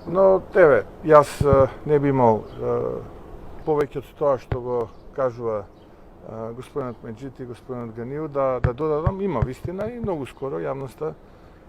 Но, еве, јас не би имал повеќе од тоа што го кажува господинот Меджити и господинот Ганију да додадам, има вистина и многу скоро јавноста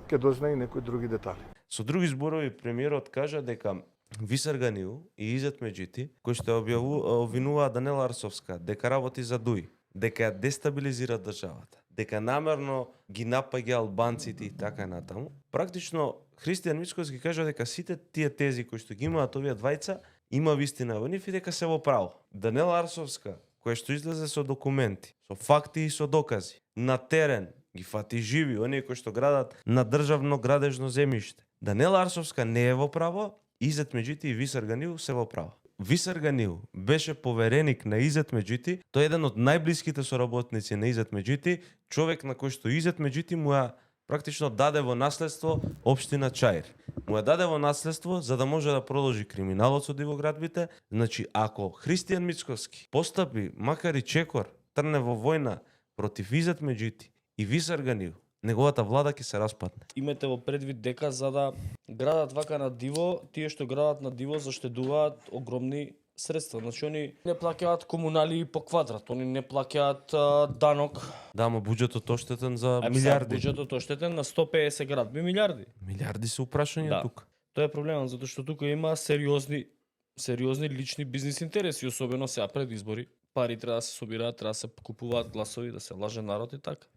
ќе дознае и некои други детали. Со други зборови, премиерот кажа дека Висар Ганију и Изет Меджити, кои што обвинуваа Данела Арсовска дека работи за ДУИ, дека ја дестабилизира државата, дека намерно ги напаѓа албанците и така натаму, практично Христијан Мицкоски кажа дека сите тие тези кои што ги имаат овие двајца, има вистина во нив и дека се во право. Данела Арсовска, која што излезе со документи, со факти и со докази, на терен ги фати живи, оние кои што градат на државно градежно земјиште. Данела Арсовска не е во право, Изет Меджити и Висар Ганију се во право. Висар Ганију беше повереник на Изет Меджити, тој е еден од најблиските соработници на Изет Меджити, човек на кој што Изет Меджити му ја практично даде во наследство општина Чаир. Му ја даде во наследство за да може да продолжи криминалот со дивоградбите. Значи, ако Христијан Мицкоски постапи, макар и чекор, трне во војна против Изет Меджити и Висар Ганију, неговата влада ќе се распадне. Имате во предвид дека за да градат вака на диво, тие што градат на диво заштедуваат огромни средства. Значи, они не плаќаат комунали по квадрат, они не плаќаат данок. Да, ама буџетот оштетен за милиарди. Буџетот оштетен на 150 градби милиарди. Милиарди се упрашања Да. тука. Тоа е проблемот, затоа што тука има сериозни лични бизнис интереси, особено сега пред избори. Пари треба да се собираат, треба да се купуваат гласови, да се лаже народ и така.